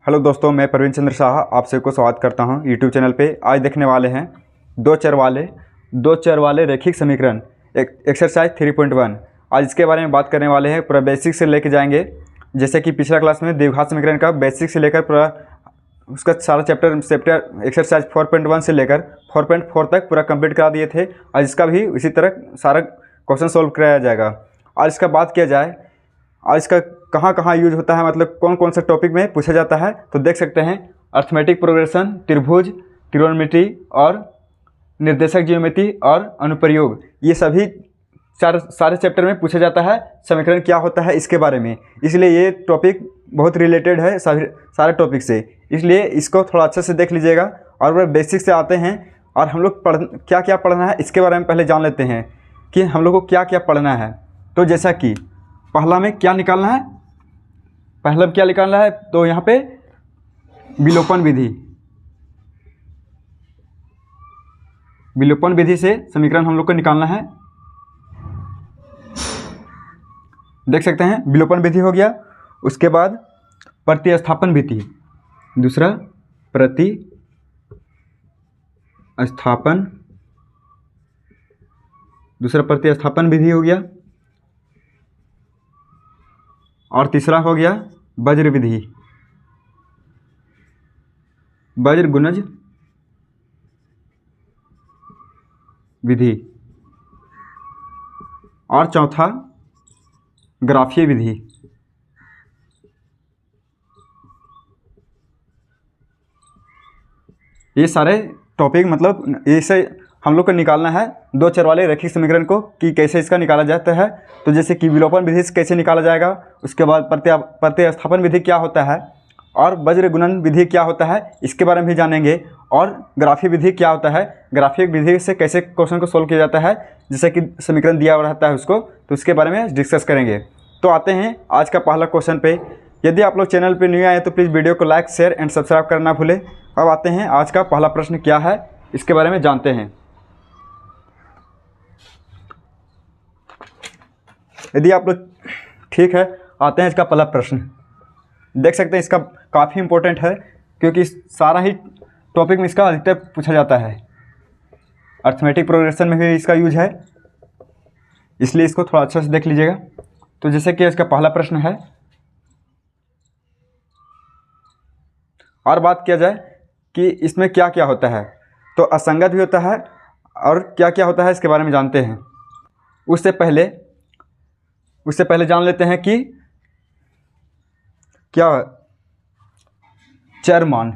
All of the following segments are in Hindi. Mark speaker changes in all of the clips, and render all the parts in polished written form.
Speaker 1: हेलो दोस्तों, मैं प्रवीण चंद्र शाह आप सबको स्वागत करता हूं यूट्यूब चैनल पे। आज देखने वाले हैं दो चर वाले रैखिक समीकरण एक्सरसाइज 3.1। आज इसके बारे में बात करने वाले हैं। पूरा बेसिक से लेके जाएंगे। जैसे कि पिछला क्लास में द्विघात समीकरण का बेसिक से लेकर पूरा उसका सारा चैप्टर एक्सरसाइज 4.1 से लेकर 4.4 तक पूरा कंप्लीट करा दिए थे। आज इसका भी इसी तरह सारा क्वेश्चन सॉल्व कराया जाएगा। आज इसका बात किया जाए, आज इसका कहाँ कहाँ यूज होता है, मतलब कौन कौन से टॉपिक में पूछा जाता है, तो देख सकते हैं। अर्थमेटिक प्रोग्रेशन, त्रिभुज, त्रिकोणमिति और निर्देशक ज्योमेट्री और अनुप्रयोग, ये सभी सारे चैप्टर में पूछा जाता है। समीकरण क्या होता है इसके बारे में, इसलिए ये टॉपिक बहुत रिलेटेड है सारे टॉपिक से, इसलिए इसको थोड़ा अच्छे से देख लीजिएगा। और वह बेसिक से आते हैं और हम लोग क्या क्या पढ़ना है इसके बारे में पहले जान लेते हैं कि हम लोग को क्या क्या पढ़ना है। तो जैसा कि पहला में क्या निकालना है, पहला में क्या निकालना है, तो यहाँ पे विलोपन विधि से समीकरण हम लोग को निकालना है। देख सकते हैं विलोपन विधि हो गया। उसके बाद प्रतिस्थापन विधि, दूसरा प्रतिस्थापन विधि हो गया। और तीसरा हो गया वज्र गुणज विधि। और चौथा ग्राफीय विधि। ये सारे टॉपिक मतलब इसे हम लोग को निकालना है दो चर वाले रैखिक समीकरण को कि कैसे इसका निकाला जाता है। तो जैसे कि विलोपन विधि से कैसे निकाला जाएगा, उसके बाद प्रतिस्थापन विधि क्या होता है और वज्र गुणन विधि क्या होता है इसके बारे में भी जानेंगे। और ग्राफीय विधि क्या होता है, ग्राफिक विधि से कैसे क्वेश्चन को सोल्व किया जाता है, जैसे कि समीकरण दिया हुआ रहता है उसको, तो उसके बारे में डिस्कस करेंगे। तो आते हैं आज का पहला क्वेश्चन पे। यदि आप लोग चैनल पे न्यू आए तो प्लीज़ वीडियो को लाइक, शेयर एंड सब्सक्राइब करना भूलें। अब आते हैं आज का पहला प्रश्न क्या है इसके बारे में जानते हैं। यदि आप लोग ठीक है, आते हैं इसका पहला प्रश्न। देख सकते हैं इसका काफ़ी इंपॉर्टेंट है क्योंकि सारा ही टॉपिक में इसका अधिकतर पूछा जाता है। अर्थमेटिक प्रोग्रेशन में भी इसका यूज है, इसलिए इसको थोड़ा अच्छे से देख लीजिएगा। तो जैसे कि इसका पहला प्रश्न है, और बात किया जाए कि इसमें क्या क्या होता है, तो असंगत भी होता है और क्या क्या होता है इसके बारे में जानते हैं। उससे पहले जान लेते हैं कि क्या चर मान,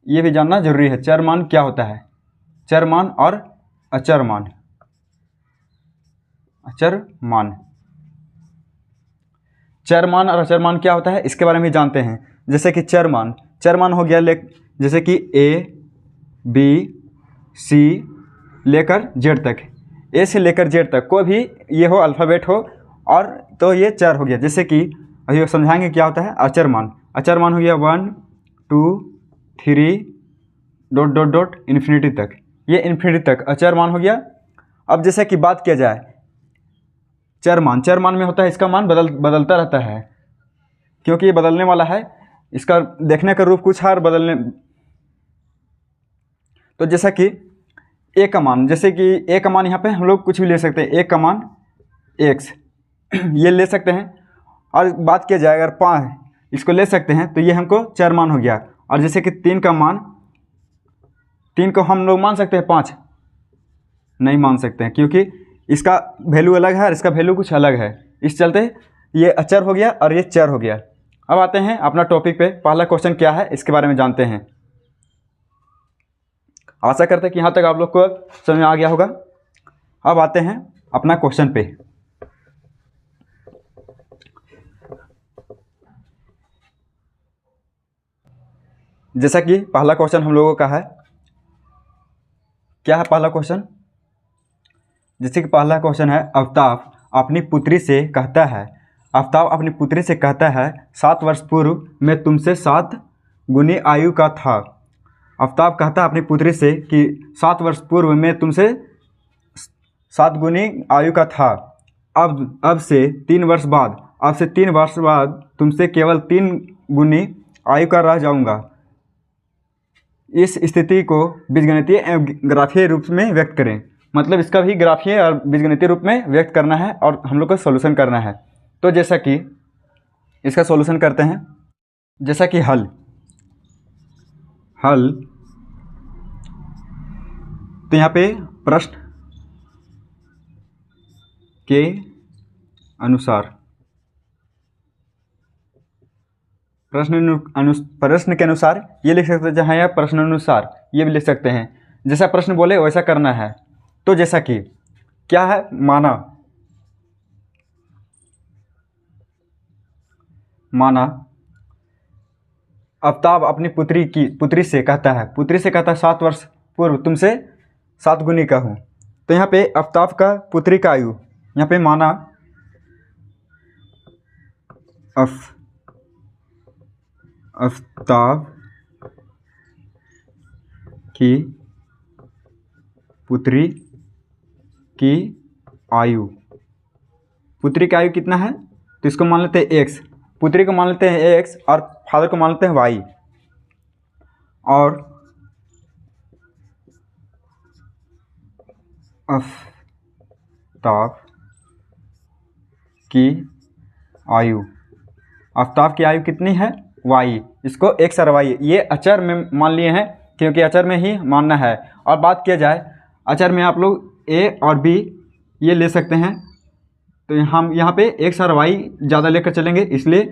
Speaker 1: ये भी जानना जरूरी है। चर मान क्या होता है, चर मान और अचर मान। चर मान और अचर मान क्या होता है इसके बारे में जानते हैं। जैसे कि चर मान हो गया जैसे कि A, B, C लेकर Z तक, A से लेकर Z तक कोई भी ये हो, अल्फ़ाबेट हो, और तो ये चर हो गया। जैसे कि अभी समझाएंगे क्या होता है अचर मान हो गया 1 2 3 ... इन्फिनिटी तक, ये इन्फिनिटी तक अचर मान हो गया। अब जैसे कि बात किया जाए चर मान में होता है इसका मान बदलता रहता है क्योंकि ये बदलने वाला है। इसका देखने का रूप कुछ है और बदलने, तो जैसा कि ए का मान, जैसे कि ए का मान यहाँ पे हम लोग कुछ भी ले सकते हैं। ए का मान x ये ले सकते हैं। और बात किया जाए अगर 5 इसको ले सकते हैं तो ये हमको चर मान हो गया। और जैसे कि 3 को हम लोग मान सकते हैं, 5 नहीं मान सकते हैं क्योंकि इसका वैल्यू अलग है और इसका वैल्यू कुछ अलग है। इस चलते ये अचर हो गया और ये चर हो गया। अब आते हैं अपना टॉपिक पे। पहला क्वेश्चन क्या है इसके बारे में जानते हैं। आशा करते हैं कि यहाँ तक आप लोग को समझ में आ गया होगा। अब आते हैं अपना क्वेश्चन पे। जैसा कि पहला क्वेश्चन हम लोगों का है, क्या है पहला क्वेश्चन, जैसे कि पहला क्वेश्चन है आफ्ताब अपनी पुत्री से कहता है 7 वर्ष पूर्व मैं तुमसे 7 गुनी आयु का था। आफ्ताब कहता है अपनी पुत्री से कि 7 वर्ष पूर्व मैं तुमसे 7 गुनी आयु का था। अब से 3 वर्ष बाद आपसे 3 वर्ष बाद तुमसे केवल 3 गुनी आयु का रह जाऊंगा। इस स्थिति को बीजगणितीय एवं ग्राफीय रूप में व्यक्त करें। मतलब इसका भी ग्राफीय और बीजगणितीय रूप में व्यक्त करना है और हम लोग को सॉल्यूशन करना है। तो जैसा कि इसका सॉल्यूशन करते हैं, जैसा कि हल तो यहाँ पे प्रश्न के अनुसार प्रश्न के अनुसार ये लिख सकते हैं, जहाँ या प्रश्न अनुसार ये भी लिख सकते हैं। जैसा प्रश्न बोले वैसा करना है। तो जैसा कि क्या है, माना आफ्ताब अपनी पुत्री से कहता है 7 वर्ष पूर्व तुमसे 7 गुनी का हूँ। तो यहाँ पे आफ्ताब का पुत्री का आयु, यहाँ पे माना आफ्ताब की पुत्री की आयु कितना है, तो इसको मान लेते हैं x, पुत्री को मान लेते हैं x और फादर को मान लेते हैं y। और आफ्ताब की आयु कितनी है, y। इसको x और y ये अचर में मान लिए हैं, क्योंकि अचर में ही मानना है। और बात किया जाए अचर में, आप लोग a और b ये ले सकते हैं। तो हम यहाँ पे x और y ज़्यादा लेकर चलेंगे, इसलिए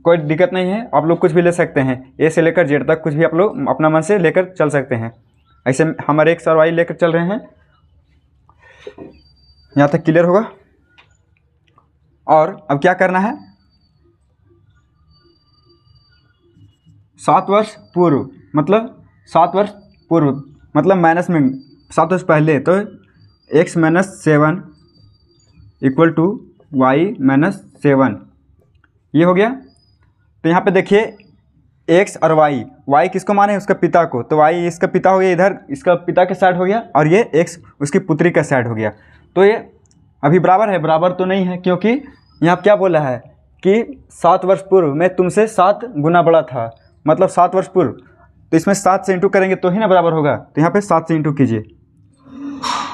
Speaker 1: कोई दिक्कत नहीं है। आप लोग कुछ भी ले सकते हैं, a से लेकर z तक कुछ भी आप लोग अपना मन से लेकर चल सकते हैं। ऐसे हमारे x और y लेकर चल रहे हैं। यहाँ तक क्लियर होगा। और अब क्या करना है, 7 वर्ष पूर्व मतलब माइनस में 7 वर्ष पहले, तो x - 7 = y - 7 ये हो गया। तो यहाँ पे देखिए x और y किसको माने, उसका पिता को। तो y इसका पिता हो गया, इधर इसका पिता के साइड हो गया, और ये x उसकी पुत्री का साइड हो गया। तो ये अभी बराबर है, बराबर तो नहीं है, क्योंकि यहाँ क्या बोला है कि 7 वर्ष पूर्व मैं तुमसे 7 गुना बड़ा था, मतलब 7 वर्ष पूर्व। तो इसमें 7 से इंटू करेंगे तो ही ना बराबर होगा। तो यहाँ पे 7 से इंटू कीजिए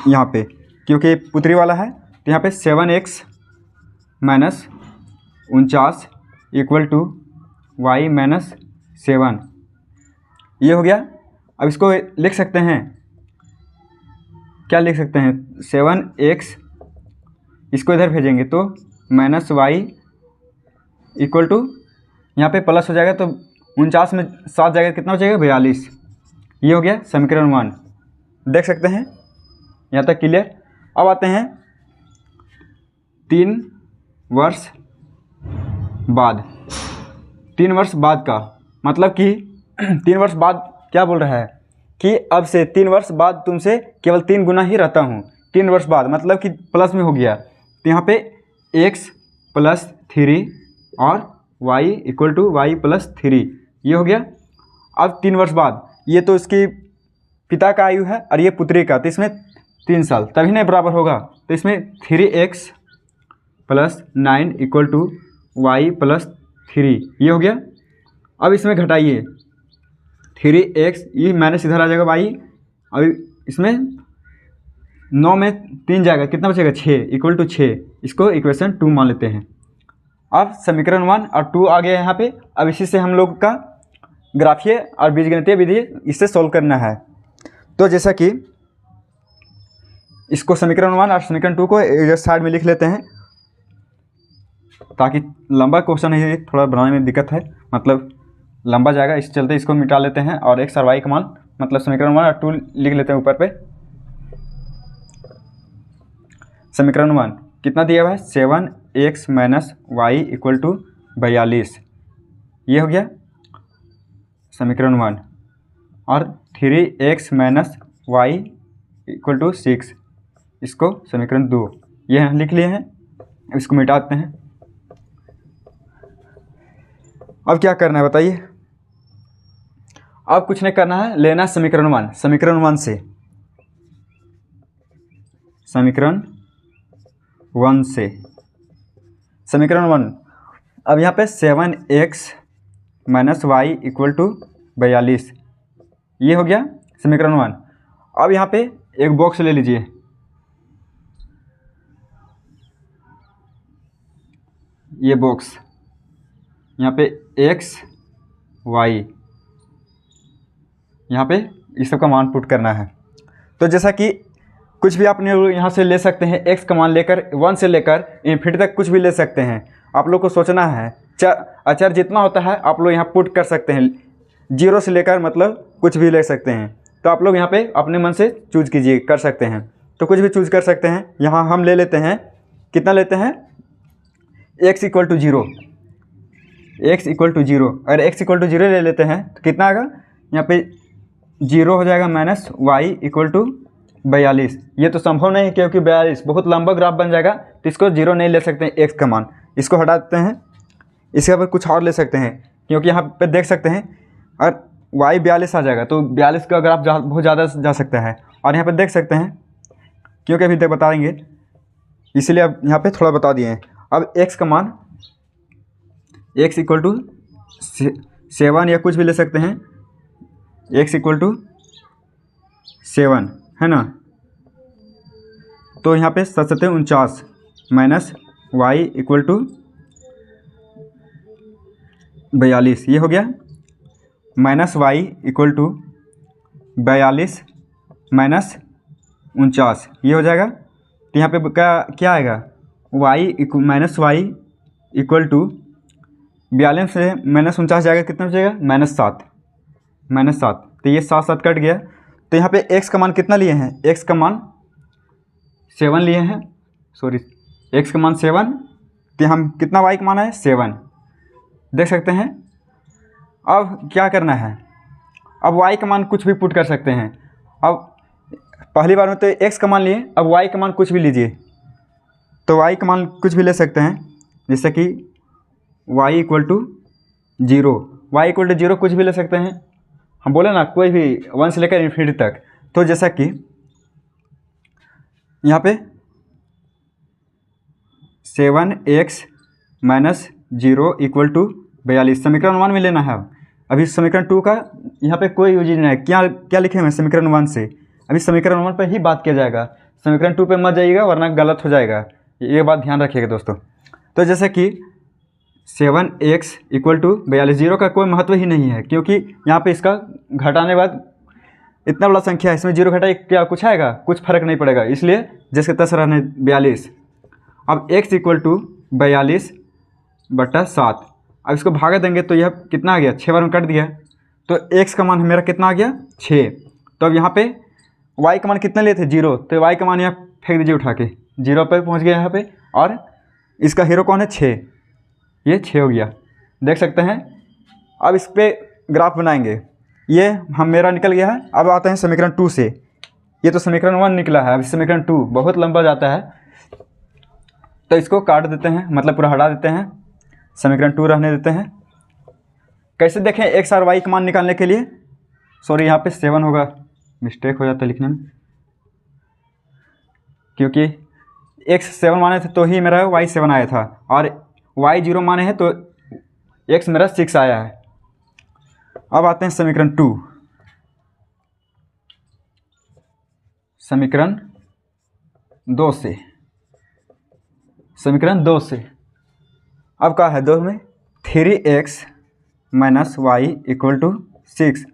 Speaker 1: यहाँ पे, क्योंकि पुत्री वाला है। तो यहाँ पे 7x - 49 = y - 7 ये हो गया। अब इसको लिख सकते हैं, क्या लिख सकते हैं, 7x इसको इधर भेजेंगे तो -y = यहाँ पे प्लस हो जाएगा, तो 49 में 7 जाएगा, कितना हो जाएगा, 42। ये हो गया समीकरण 1। देख सकते हैं यहाँ तक क्लियर। अब आते हैं 3 वर्ष बाद। 3 वर्ष बाद का मतलब कि 3 वर्ष बाद क्या बोल रहा है कि अब से 3 वर्ष बाद तुमसे केवल 3 गुना ही रहता हूँ। 3 वर्ष बाद मतलब कि प्लस में हो गया। तो यहाँ पे x + 3 और y = y + 3 ये हो गया। अब 3 वर्ष बाद, ये तो इसकी पिता का आयु है और ये पुत्री का, तो इसमें 3 साल तभी नहीं बराबर होगा। तो इसमें 3x + 9 = y + 3 ये हो गया। अब इसमें घटाइए 3x, ये माइनस इधर आ जाएगा y। अब इसमें 9 में 3 जाएगा, कितना बचेगा, 6 = 6। इसको इक्वेशन 2 मान लेते हैं। अब समीकरण 1 और 2 आ गया यहाँ पे। अब इसी से हम लोग का ग्राफीय और बीजगणितीय विधि इससे सॉल्व करना है। तो जैसा कि इसको समीकरण 1 और समीकरण 2 को एक साइड में लिख लेते हैं, ताकि लंबा क्वेश्चन है, थोड़ा बनाने में दिक्कत है, मतलब लंबा जाएगा, इस चलते इसको मिटा लेते हैं। और x और y का मान मतलब समीकरण 1 और 2 लिख लेते हैं ऊपर पे। समीकरण 1 कितना दिया हुआ है, 7x - y = 42 ये हो गया समीकरण 1। और 3x - y = 6 इसको समीकरण 2 ये हम लिख लिए हैं। इसको मिटाते हैं। अब क्या करना है बताइए। अब कुछ नहीं करना है, लेना समीकरण 1। समीकरण 1 से समीकरण 1 अब यहाँ पे 7x minus y equal to 42, ये हो गया समीकरण 1। अब यहाँ पे एक बॉक्स ले लीजिए, ये बॉक्स, यहाँ पे x y, यहाँ पे इस सब का मान पुट करना है। तो जैसा कि कुछ भी आपने यहाँ से ले सकते हैं, x का मान लेकर 1 से लेकर इन्फिनिटी तक कुछ भी ले सकते हैं। आप लोग को सोचना है अचर जितना होता है आप लोग यहाँ पुट कर सकते हैं, 0 से लेकर मतलब कुछ भी ले सकते हैं। तो आप लोग यहाँ पे अपने मन से चूज कीजिए, कर सकते हैं, तो कुछ भी चूज कर सकते हैं। यहाँ हम ले लेते हैं, कितना लेते हैं, x equal to 0, x equal to 0। अगर x इक्वल टू 0 ले लेते हैं तो कितना आएगा, यहाँ पे 0 हो जाएगा माइनस वाई इक्वल टू 42। ये तो संभव नहीं क्योंकि 42 बहुत लंबा ग्राफ बन जाएगा, तो इसको 0 नहीं ले सकते हैं x का मान, इसको हटा देते हैं। इसके ऊपर कुछ और ले सकते हैं क्योंकि यहाँ पे देख सकते हैं और y 42 आ जाएगा, तो 42 का ग्राफ बहुत ज़्यादा जा सकता है। और यहाँ पे देख सकते हैं क्योंकि अभी तक बताएंगे इसलिए अब यहाँ पे थोड़ा बता दिए हैं। अब x का मान x इक्वल टू 7 या कुछ भी ले सकते हैं, x इक्वल टू 7 है ना। तो यहाँ पे 7 49 माइनस वाई इक्वल टू 42, ये हो गया minus y equal to 42 minus 49, ये हो जाएगा। तो यहाँ पे क्या आएगा, माइनस वाई इक्वल टू 42 से माइनस 49 जाएगा, कितना हो जाएगा, -7। तो ये 7 कट गया। तो यहाँ पे x का मान कितना लिए हैं, x का मान 7 लिए हैं, सॉरी x का मान 7, तो हम कितना y का मान है 7, देख सकते हैं। अब क्या करना है, अब y का मान कुछ भी पुट कर सकते हैं। अब पहली बार में तो x का मान लिए, अब y का मान कुछ भी लीजिए, तो y का मान कुछ भी ले सकते हैं, जैसे कि y इक्वल टू 0 कुछ भी ले सकते हैं। हम बोले ना कोई भी 1 से लेकर इन्फिनिटी तक। तो जैसा कि यहाँ पे 7x माइनस 0 इक्वल टू 42 समीकरण 1 में लेना है। अभी समीकरण 2 का यहाँ पे कोई यूज नहीं है, क्या लिखे हुए समीकरण 1 से, अभी समीकरण 1 पर ही बात किया जाएगा, समीकरण 2 पे मत जाइएगा वरना गलत हो जाएगा, ये बात ध्यान रखिएगा दोस्तों। तो जैसे कि 7x इक्वल टू 42, 0 का कोई महत्व ही नहीं है क्योंकि यहाँ पे इसका घटाने बाद इतना बड़ा संख्या है, इसमें 0 घटाए क्या कुछ आएगा, कुछ फर्क नहीं पड़ेगा, इसलिए जैसे तस रहने 42। अब x इक्वल टू 42/7, अब इसको भागा देंगे तो यह कितना आ गया, 6 बार में कट दिया, तो x का मान मेरा कितना आ गया 6। तो अब यहाँ पे y का मान कितना लिए थे 0, तो y का मान यहाँ फेंक दीजिए उठा के, 0 पर पहुँच गया यहाँ पे, और इसका हीरो कौन है 6, ये 6 हो गया, देख सकते हैं। अब इस पर ग्राफ बनाएंगे, ये मेरा निकल गया है। अब आते हैं समीकरण 2 से, ये तो समीकरण 1 निकला है, अब समीकरण 2 बहुत लंबा जाता है, तो इसको काट देते हैं, मतलब पूरा हटा देते हैं, समीकरण 2 रहने देते हैं। कैसे देखें x और y का मान निकालने के लिए, सॉरी यहाँ पे 7 होगा, मिस्टेक हो जाता है लिखने में, क्योंकि x 7 माने थे तो ही मेरा y 7 आया था, और y 0 माने हैं तो x मेरा 6 आया है। अब आते हैं समीकरण 2, समीकरण 2 से, समीकरण 2 से अब क्या है, 2 में 3x minus y equal to 6,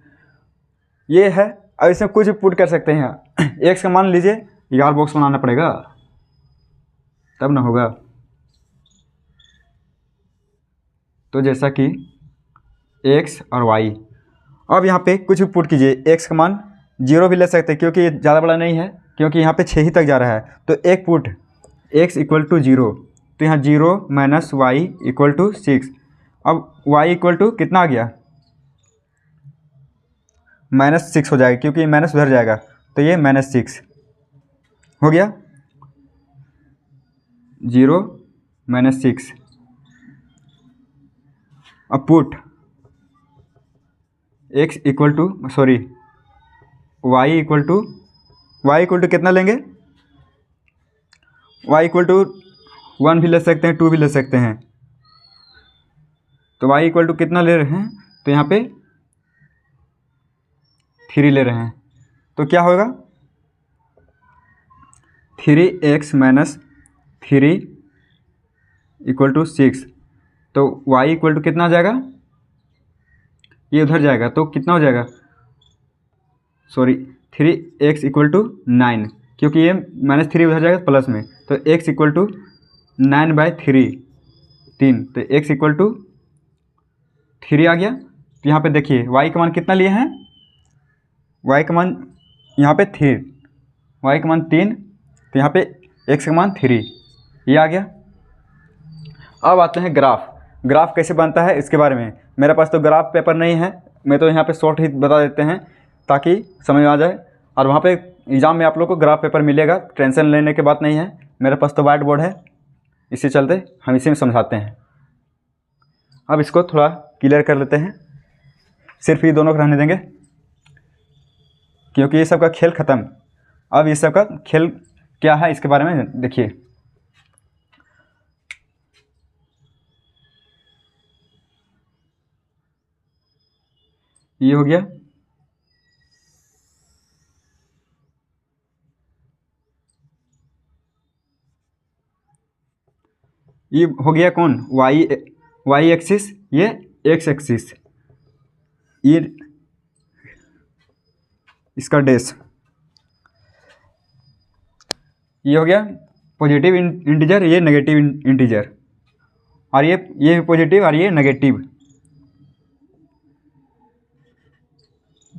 Speaker 1: ये है। अब इसमें कुछ भी पुट कर सकते हैं, x का मान लीजिए, यार बॉक्स बनाना पड़ेगा तब ना होगा। तो जैसा कि x और y, अब यहाँ पे कुछ भी पुट कीजिए, x का मान 0 भी ले सकते हैं क्योंकि ये ज़्यादा बड़ा नहीं है, क्योंकि यहाँ पे 6 ही तक जा रहा है, तो एक पुट x इक्वल टू 0, तो यहाँ 0 माइनस वाई इक्वल टू 6। अब y इक्वल टू कितना आ गया, -6 हो जाएगा क्योंकि माइनस उधर जाएगा, तो ये -6 हो गया, 0 -6। अब put x equal to sorry y equal to कितना लेंगे, y इक्वल टू 1 भी ले सकते हैं, 2 भी ले सकते हैं, तो y इक्वल टू कितना ले रहे हैं, तो यहाँ पे 3 ले रहे हैं। तो क्या होगा, 3x माइनस 3 इक्वल टू 6। तो y इक्वल टू कितना आ जाएगा, ये उधर जाएगा तो कितना हो जाएगा, सॉरी 3x इक्वल टू 9, क्योंकि ये -3 उधर जाएगा प्लस में, तो x इक्वल टू 9/3 3, तो x इक्वल टू 3 आ गया। तो यहाँ पे देखिए y का मान कितना लिए हैं, y का मान यहाँ पे 3, y का मान 3, तो यहाँ पे x का मान 3, ये आ गया। अब आते हैं ग्राफ कैसे बनता है इसके बारे में। मेरे पास तो ग्राफ पेपर नहीं है, मैं तो यहाँ पे शॉर्ट ही बता देते हैं ताकि समझ में आ जाए, और वहाँ पे एग्ज़ाम में आप लोग को ग्राफ पेपर मिलेगा, टेंशन लेने की बात नहीं है। मेरे पास तो वाइट बोर्ड है, इसी चलते हम इसी में समझाते हैं। अब इसको थोड़ा क्लियर कर लेते हैं, सिर्फ ये दोनों को रहने देंगे क्योंकि ये सब का खेल ख़त्म। अब ये सब का खेल क्या है इसके बारे में देखिए। ये हो गया, ये हो गया कौन, y एक्सिस, ये x एक्सिस, ये इसका डैश, ये हो गया पॉजिटिव इंटीजर, ये नेगेटिव इंटीजर, और ये पॉजिटिव और ये नेगेटिव,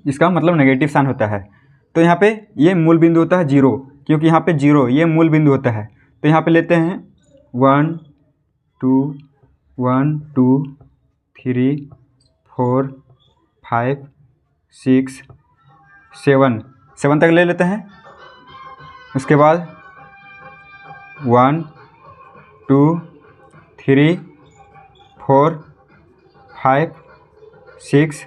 Speaker 1: इसका मतलब नेगेटिव साइन होता है। तो यहाँ पे ये मूल बिंदु होता है 0, क्योंकि यहाँ पे 0 ये मूल बिंदु होता है। तो यहाँ पे लेते हैं 1 2 1 2 3 4 5 6 7 तक ले लेते हैं। उसके बाद 1 2 3 4 5 6,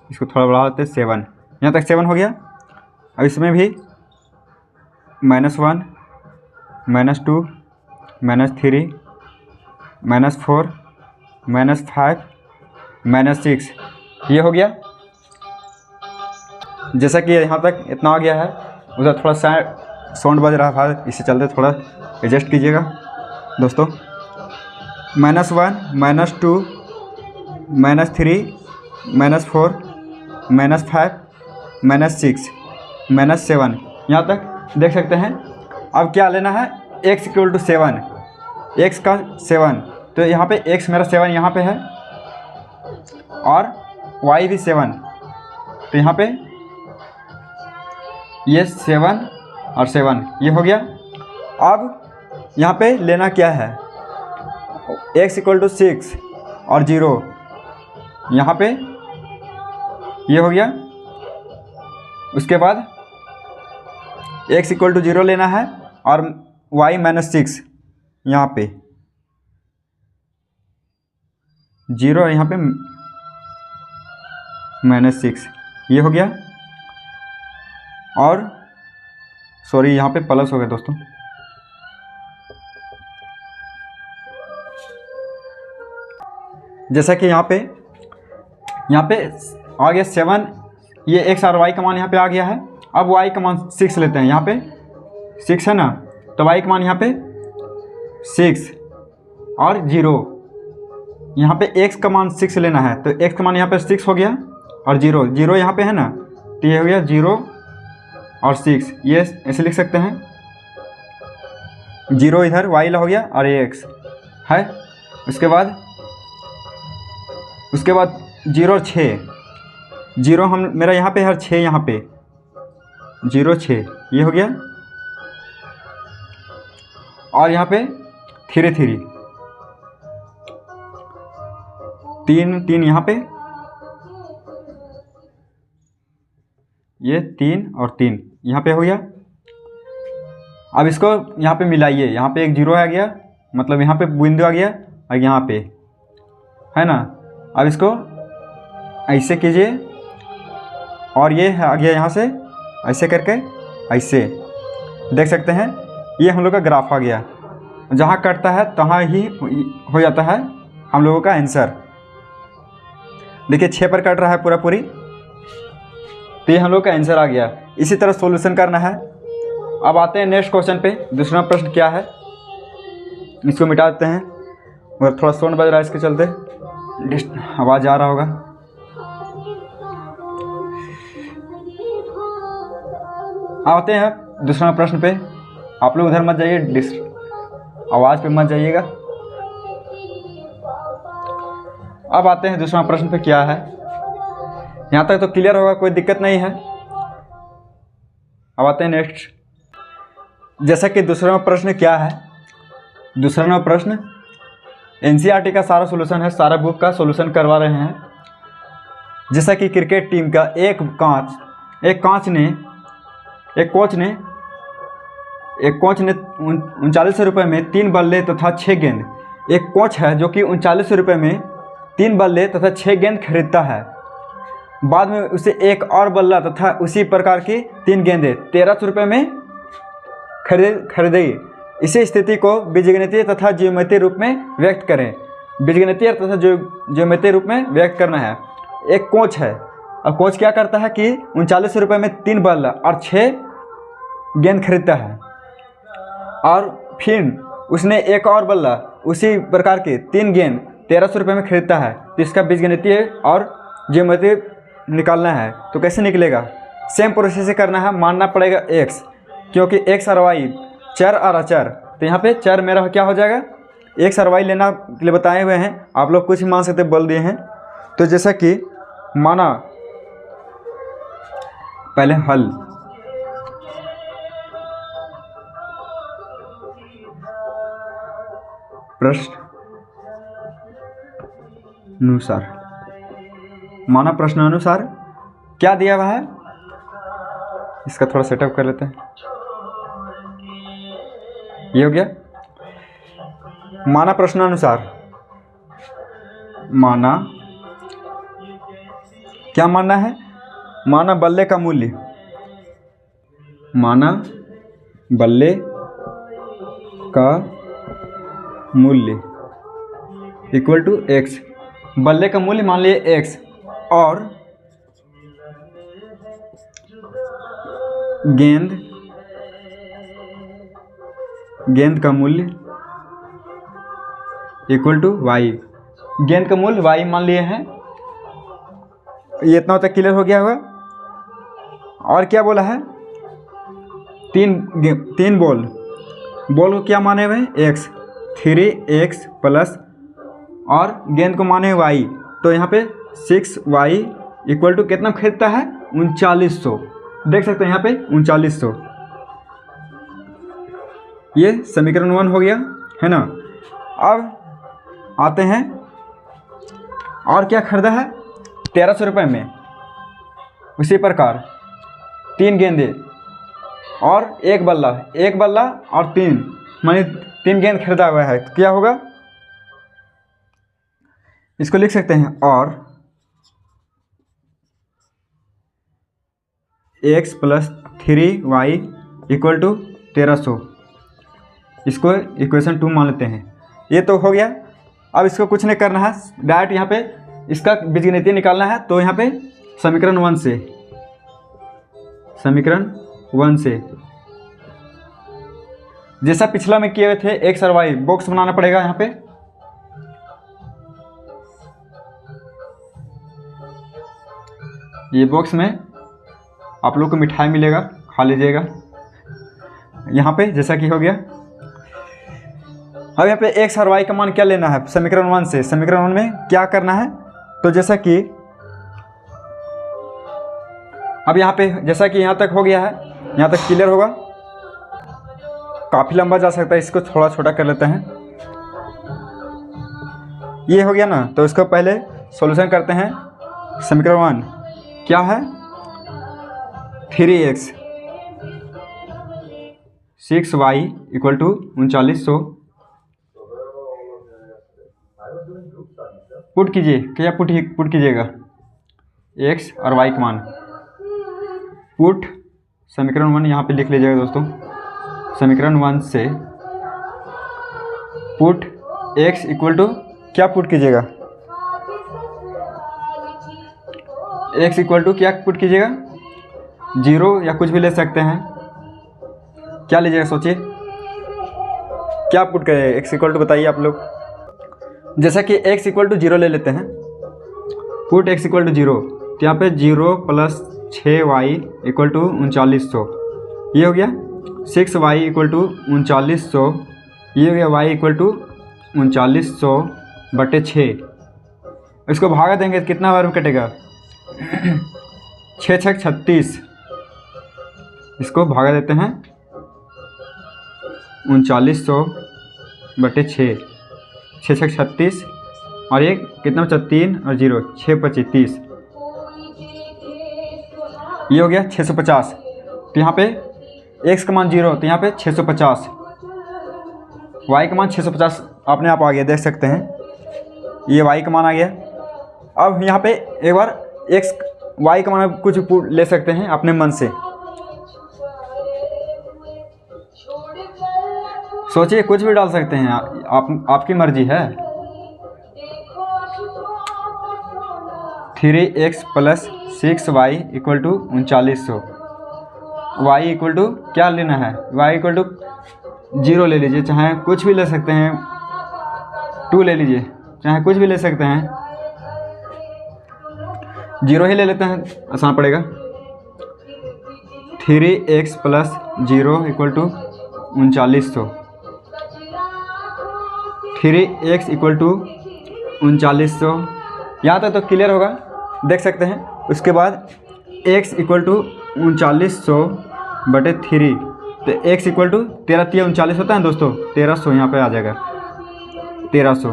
Speaker 1: इसको थोड़ा बढ़ा देते हैं 7, यहाँ तक 7 हो गया। अब इसमें भी -1 -2 -3 -4 -5 -6, ये हो गया। जैसा कि यहाँ तक इतना आ गया है, उधर थोड़ा साउंड बज रहा था, इससे चलते थोड़ा एडजस्ट कीजिएगा दोस्तों। -1 -2 -3 -4 -5 -6 -7, यहाँ तक देख सकते हैं। अब क्या लेना है, x इक्वल टू 7, x का 7, तो यहाँ पे x मेरा 7 यहाँ पे है और y भी 7, तो यहाँ पे ये 7 और 7, ये हो गया। अब यहाँ पे लेना क्या है, x इक्वल टू 6 और 0, यहाँ पे ये हो गया। उसके बाद x इक्वल टू 0 लेना है और y -6, यहाँ पे 0, यहाँ पे -6, ये हो गया। और सॉरी यहाँ पे प्लस हो गया दोस्तों, जैसा कि यहाँ पे आ गया 7, ये x और y का मान यहाँ पे आ गया है। अब y का मान 6 लेते हैं, यहाँ पे 6 है ना, तो y का मान यहाँ पे 6 और 0, यहाँ पे x का मान 6 लेना है, तो x का मान यहाँ पे 6 हो गया और 0 यहाँ पे है ना, तो ये हो गया 0 और 6, ये ऐसे लिख सकते हैं। 0 इधर y ला हो गया और ये x है। उसके बाद 0 और 6, 0 मेरा यहाँ पे है 6, यहाँ पे 0 6, ये हो गया। और यहाँ पे 3 3 यहाँ पे, ये 3 और 3 यहाँ पे हो गया। अब इसको यहाँ पे मिलाइए, यहाँ पे एक 0 आ गया, मतलब यहाँ पे बिंदु आ गया और यहाँ पे है ना। अब इसको ऐसे कीजिए और ये आ गया यहाँ से, ऐसे करके ऐसे देख सकते हैं, ये हम लोग का ग्राफ आ गया। जहाँ कटता है तहाँ ही हो जाता है हम लोगों का आंसर। देखिए 6 पर कट रहा है पूरा पूरी, तो ये हम लोग का आंसर आ गया। इसी तरह सॉल्यूशन करना है। अब आते हैं नेक्स्ट क्वेश्चन पे। दूसरा प्रश्न क्या है, इसको मिटा देते हैं, मगर थोड़ा साउंड बज रहा है इसके चलते आवाज़ आ रहा होगा। आते हैं दूसरा प्रश्न पे। आप लोग उधर मत जाइए, आवाज़ पे मत जाइएगा। अब आते हैं दूसरा प्रश्न पे क्या है। यहाँ तक तो क्लियर होगा, कोई दिक्कत नहीं है। अब आते हैं नेक्स्ट। जैसा कि दूसरा प्रश्न क्या है, दूसरा प्रश्न एनसीईआरटी का सारा सॉल्यूशन है, सारा बुक का सॉल्यूशन करवा रहे हैं। जैसा कि क्रिकेट टीम का एक कोच ने 39 रुपये में 3 बल्ले तथा 6 गेंद। एक कोच है जो कि 39 रुपये में 3 बल्ले तथा 6 गेंद खरीदता है। बाद में उसे एक और बल्ला तथा उसी प्रकार की 3 गेंदें 1300 रुपये में खरीदेगी। इसी स्थिति को बीजगणितीय तथा ज्योमेट्रीय रूप में व्यक्त करें। बीजगणितीय तथा ज्योमेट्रीय रूप में व्यक्त करना है। एक कोच है और कोच क्या करता है कि 39 रुपये में 3 बल्ला और 6 गेंद खरीदता है, और फिर उसने एक और बल्ला उसी प्रकार के 3 गेंद 1300 रुपये में खरीदता है। तो इसका बीजगणितीय और ज्योमेट्री निकालना है। तो कैसे निकलेगा, सेम प्रोसेस से करना है। मानना पड़ेगा x, क्योंकि x और y चर और अचर। तो यहाँ पे चर मेरा क्या हो जाएगा, x और y लेना के लिए बताए हुए हैं। आप लोग कुछ ही मान सकते बोल दिए हैं। तो जैसा कि माना, पहले हल, प्रश्न अनुसार, माना प्रश्न अनुसार क्या दिया हुआ है, इसका थोड़ा सेटअप कर लेते हैं। ये हो गया। माना प्रश्नानुसार, माना क्या मानना है, माना बल्ले का मूल्य, माना बल्ले का मूल्य इक्वल टू x। बल्ले का मूल्य मान लिए x, और गेंद का मूल्य इक्वल टू y। गेंद का मूल्य y मान लिए हैं। ये इतना तक क्लियर हो गया होगा। और क्या बोला है, तीन बॉल को क्या माने हुए हैं x, 3x प्लस, और गेंद को माने y। तो यहाँ पे 6y इक्वल टू कितना खरीदता है, 3900। देख सकते हैं यहाँ पे 3900। ये समीकरण 1 हो गया है ना। अब आते हैं, और क्या खरीदा है 1300 रुपये में। उसी प्रकार 3 गेंदे और एक बल्ला और 3 माने 3 गेंद खरीदा हुआ है। तो क्या होगा, इसको लिख सकते हैं, और x plus 3y equal to 1300। इसको इक्वेशन 2 मान लेते हैं। ये तो हो गया। अब इसको कुछ नहीं करना है, डायरेक्ट यहाँ पे इसका बीजगणितीय निकालना है। तो यहाँ पे समीकरण 1 से जैसा पिछला में किए हुए थे x और y, बॉक्स बनाना पड़ेगा यहाँ पे। ये बॉक्स में आप लोग को मिठाई मिलेगा, खा लीजिएगा। यहाँ पे जैसा कि हो गया। अब यहाँ पे x और y का मान क्या लेना है समीकरण 1 से। समीकरण 1 में क्या करना है, तो जैसा कि अब यहाँ पे जैसा कि यहाँ तक हो गया है, यहाँ तक क्लियर होगा। काफ़ी लंबा जा सकता है, इसको थोड़ा छोटा कर लेते हैं। ये हो गया ना, तो इसको पहले सॉल्यूशन करते हैं। समीकरण 1 क्या है, 3x 6y equal to 3900। Put कीजिए, क्या पुट कीजिएगा x और y का मान। पुट समीकरण 1 यहाँ पे लिख लीजिएगा दोस्तों। समीकरण 1 से पुट x इक्वल टू क्या पुट कीजिएगा, एक्स इक्वल टू क्या पुट कीजिएगा, 0 या कुछ भी ले सकते हैं। क्या लीजिएगा सोचिए, क्या पुट करें, एक्स इक्वल टू बताइए आप लोग। जैसा कि एक्स इक्वल टू 0 ले लेते हैं, पुट एक्स इक्वल टू 0, तो यहाँ पे 0 प्लस 6y इक्वल टू 3900, ये हो गया 6y इक्वल टू 3900, ये हो गया y इक्वल टू 3900 बटे 6। इसको भागा देंगे तो कितना बार में कटेगा 6 6 36, इसको भागा देते हैं 3900 बटे 6, 6 6 36 और ये कितना बचा 3 और 0, 6 25 30, ये हो गया 650। तो यहाँ पे x का मान 0, तो यहाँ पे 650, y का मान 650 अपने आप आ गया, देख सकते हैं ये y का मान आ गया। अब यहाँ पे एक बार y का मान कुछ ले सकते हैं अपने मन से, सोचिए कुछ भी डाल सकते हैं आपकी मर्जी है। 3x plus 6y equal to 3900, y equal to क्या लेना है, y इक्वल टू 0 ले लीजिए, चाहे कुछ भी ले सकते हैं, 2 ले लीजिए, चाहे कुछ भी ले सकते हैं, 0 ही ले लेते हैं, आसान पड़ेगा। 3x plus 0 equal to 3900, 3x equal to 3900, यहाँ तक तो क्लियर होगा, देख सकते हैं। उसके बाद x इक्वल टू 3900 बटे 3, तो x इक्वल टू 13 3 39 होता है दोस्तों, 1300 यहाँ पे आ जाएगा 1300।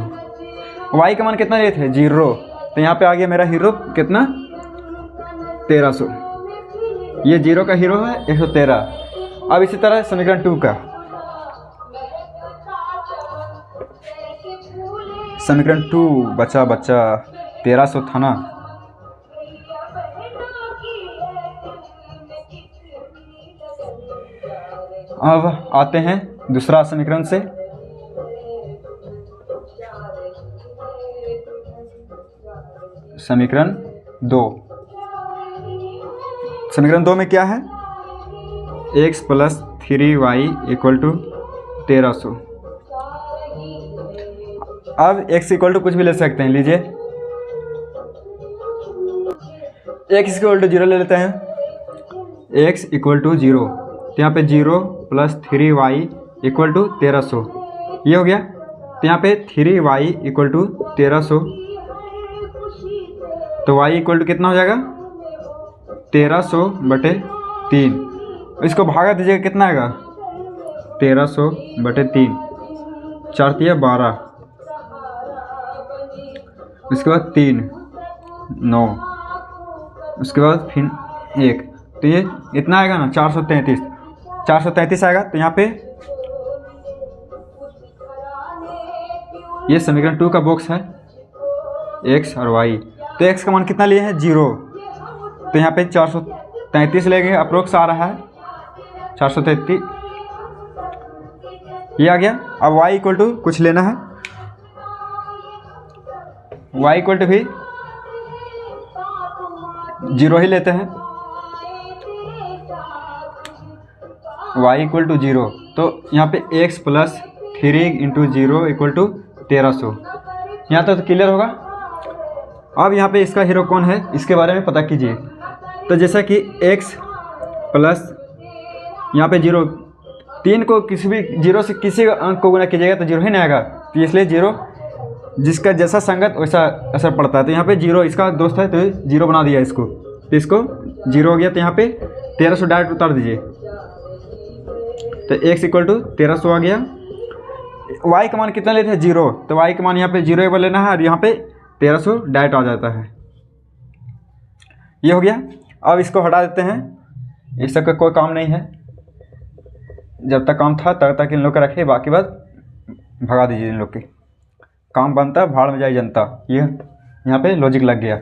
Speaker 1: y का मान कितना लिए थे 0, तो यहाँ पे आ गया मेरा हीरो कितना 1300, ये 0 का हीरो है 113। अब इसी तरह समीकरण 2 का, समीकरण 2 बचा 1300 था ना, अब आते हैं दूसरा समीकरण से। समीकरण 2, समीकरण 2 में क्या है, x plus 3y equal to 1300। अब x इक्वल टू कुछ भी ले सकते हैं, लीजिए x इक्वल टू 0 ले लेते हैं, x इक्वल टू 0, तो यहाँ पे 0 प्लस 3y इक्वल टू 1300, ये हो गया। तो यहाँ पे 3y इक्वल टू 1300, तो y इक्वल टू कितना हो जाएगा 1300 बटे 3, इसको भागा दीजिएगा कितना आएगा 1300 बटे 3, 4 3 12, उसके बाद 3 9, उसके बाद फिर 1, तो ये इतना आएगा ना 433 आएगा। तो यहाँ पे ये समीकरण 2 का बॉक्स है, x और y। तो x का मान कितना लिए हैं 0, तो यहाँ पे 433 लेंगे, अप्रोक्स आ रहा है 433, ये आ गया। अब y इक्वल टू कुछ लेना है, y इक्वल टू भी 0 ही लेते हैं, y इक्वल टू 0, तो यहाँ पे x plus 3 into 0 equal to 1300, यहाँ तक तो क्लियर होगा। अब यहाँ पे इसका हीरो कौन है इसके बारे में पता कीजिए। तो जैसा कि x प्लस यहाँ पे 0, 3 को किसी भी 0 से किसी अंक को गुना कीजिएगा तो 0 ही नहीं आएगा, तो इसलिए 0 जिसका जैसा संगत वैसा असर पड़ता है। तो यहाँ पे 0 इसका दोस्त है तो 0 बना दिया इसको, तो इसको 0 हो गया, तो यहाँ पे 1300 डायरेक्ट उतार दीजिए, तो x इक्वल टू 1300 आ गया। y का मान कितना लेते हैं 0, तो y का मान यहाँ पे 0 एक बार लेना है और यहाँ पे 1300 डायरेक्ट आ जाता है, ये हो गया। अब इसको हटा देते हैं, इस सब का कोई काम नहीं है, जब तक काम था तब तक इन लोग का रखिए, बाकी बात भगा दीजिए इन लोग के, काम बनता भाड़ में जाए जनता, ये यहाँ पे लॉजिक लग गया,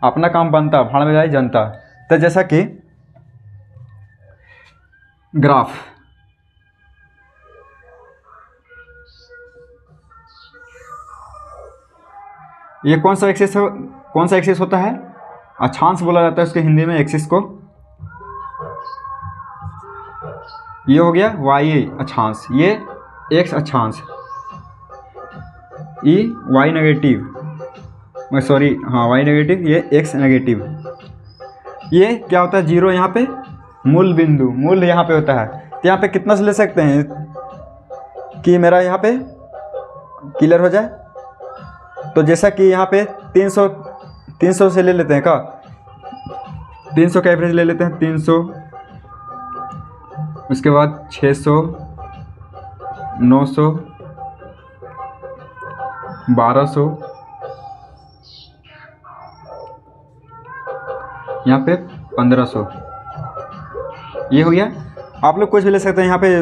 Speaker 1: अपना काम बनता भाड़ में जाए जनता। तो जैसा कि ग्राफ, ये कौन सा एक्सिस होता है अक्षांश बोला जाता है उसके हिंदी में एक्सिस को। ये हो गया वाई अक्षांश, ये एक्स अक्षांश, ई वाई नेगेटिव, सॉरी हाँ वाई नेगेटिव, ये एक्स नेगेटिव। ये क्या होता है, जीरो यहाँ पे मूल बिंदु, मूल यहाँ पे होता है। तो यहाँ पे कितना से ले सकते हैं कि मेरा यहाँ पे क्लियर हो जाए। तो जैसा कि यहाँ पे 300 से ले लेते हैं का, 300 का एवरेज ले लेते हैं, 300, उसके बाद 600, 900, 1200, यहाँ पे 1500, ये हो गया। आप लोग कुछ भी ले सकते हैं, यहाँ पे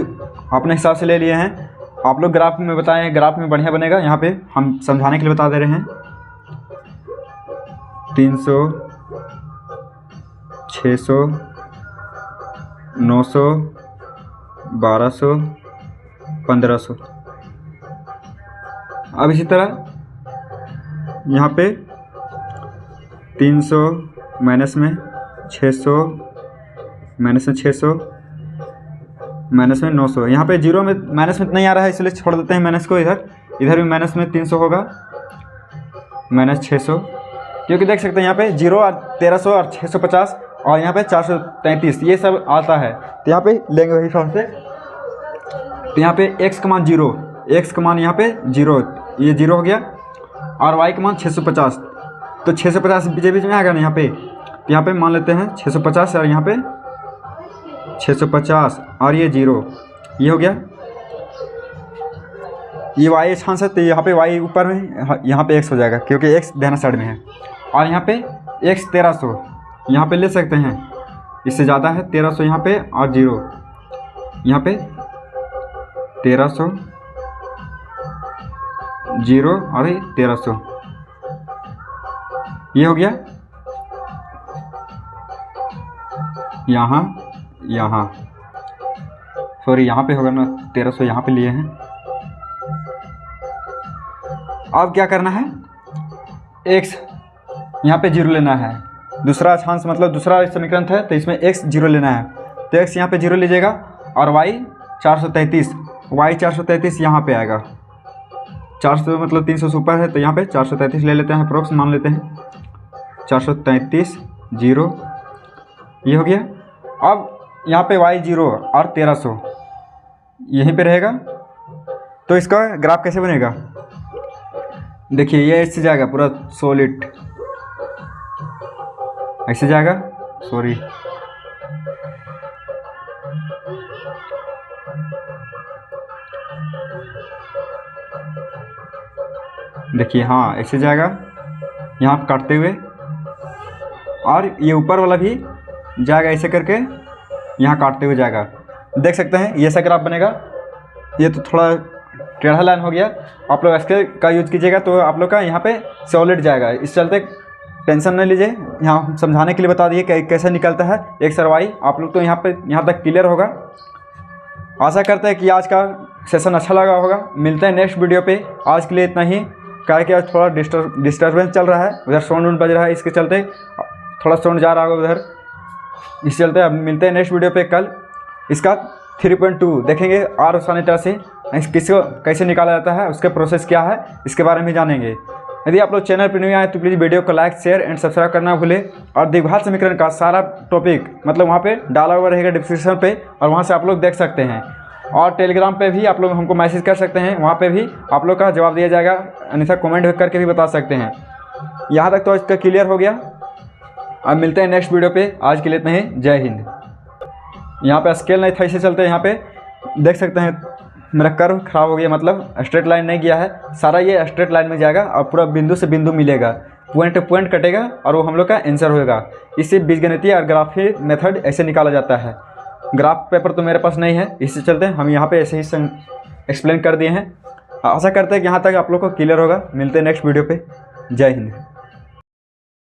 Speaker 1: अपने हिसाब से ले लिए हैं। आप लोग ग्राफ में बताएं, ग्राफ में बढ़िया बनेगा। यहाँ पे हम समझाने के लिए बता दे रहे हैं। 300, 600, 900, 1200, 1500। अब इसी तरह यहाँ पे 300 माइनस में 600, माइनस में 600, माइनस में 900। यहाँ पे जीरो में माइनस में नहीं आ रहा है, इसलिए छोड़ देते हैं माइनस को। इधर भी माइनस में 300 होगा, माइनस 600, क्योंकि देख सकते हैं यहाँ पे 0 और 1300 और 650 और यहाँ पे 433 ये सब आता है। तो यहाँ पे लेंगे वही हिसाब से। तो यहाँ पे x का मान 0, x का मान यहाँ पे 0, ये 0 हो गया, और y का मान 650। तो 650 बीच में आएगा ना यहाँ पे। तो यहाँ पे मान लेते हैं 650 और यहाँ पे 650 और ये 0, ये हो गया। ये y अक्षांश है, तो यहाँ पे y ऊपर में, यहाँ पे x हो जाएगा क्योंकि x दाहिना साइड में है। और यहाँ पे x 1300 यहाँ पे ले सकते हैं, इससे ज़्यादा है 1300 यहाँ पे, और 0 यहाँ पे 1300, 0 और 1300, ये हो गया। यहाँ सॉरी यहाँ पे होगा ना, 1300 यहाँ पे लिए हैं। अब क्या करना है, x यहाँ पे 0 लेना है। दूसरा अक्षांश मतलब दूसरा समीकरण था, तो इसमें x 0 लेना है। तो x यहाँ पे 0 लीजिएगा, और y 433 यहाँ पे आएगा। 400 मतलब 300 से ऊपर है, तो यहाँ पे 433 ले लेते हैं, अप्रोक्स मान लेते हैं। 433, 0, ये हो गया। अब यहाँ पे y 0 और 1300 यहीं पे रहेगा। तो इसका ग्राफ कैसे बनेगा, देखिए ये ऐसे जाएगा पूरा सॉलिड, ऐसे जाएगा, सॉरी देखिए, हाँ ऐसे जाएगा यहाँ काटते हुए, और ये ऊपर वाला भी जाएगा ऐसे करके यहाँ काटते हुए जाएगा। देख सकते हैं ये ऐसा ग्राफ बनेगा। ये तो थोड़ा टेढ़ा लाइन हो गया, आप लोग स्केल का यूज कीजिएगा तो आप लोग का यहाँ पे सॉलिड जाएगा। इस चलते टेंशन न लीजिए, यहाँ समझाने के लिए बता दिए कैसे निकलता है एक्स और वाई। आप लोग तो यहाँ तक क्लियर होगा। आशा करते हैं कि आज का सेशन अच्छा लगा होगा। मिलते हैं नेक्स्ट वीडियो पे। आज के लिए इतना ही, क्या आज थोड़ा डिस्टर्बेंस चल रहा है, उधर साउंड बज रहा है, इसके चलते थोड़ा साउंड जा रहा होगा उधर, इस चलते। अब मिलते हैं नेक्स्ट वीडियो पे कल। इसका 3.2 देखेंगे और आसानी तरह से किसको कैसे निकाला जाता है, उसका प्रोसेस क्या है, इसके बारे में जानेंगे। यदि आप लोग चैनल पर नहीं आए तो प्लीज़ वीडियो को लाइक, शेयर एंड सब्सक्राइब करना भूलें। और द्विघात समीकरण का सारा टॉपिक मतलब वहाँ पे डाला हुआ रहेगा डिस्क्रिप्शन पे, और वहाँ से आप लोग देख सकते हैं। और टेलीग्राम पे भी आप लोग हमको मैसेज कर सकते हैं, वहाँ पे भी आप लोग का जवाब दिया जाएगा, अन्यथा कमेंट करके भी बता सकते हैं। यहाँ तक तो इसका क्लियर हो गया। अब मिलते हैं नेक्स्ट वीडियो पे। आज के लिए इतना ही, जय हिंद। यहाँ पे स्केल नहीं था, इसे चलते यहाँ पे देख सकते हैं मेरा कर्व खराब हो गया, मतलब स्ट्रेट लाइन नहीं गया है, सारा ये स्ट्रेट लाइन में जाएगा और पूरा बिंदु से बिंदु मिलेगा, पॉइंट टू पॉइंट कटेगा और वो हम लोग का आंसर होगा। इससे बीजगणितीय और ग्राफी मेथड ऐसे निकाला जाता है। ग्राफ पेपर तो मेरे पास नहीं है, इससे चलते हम यहाँ पे ऐसे ही एक्सप्लेन कर दिए हैं। आशा करते हैं कि यहाँ तक आप लोग को क्लियर होगा। मिलते हैं नेक्स्ट वीडियो पे। जय हिंद।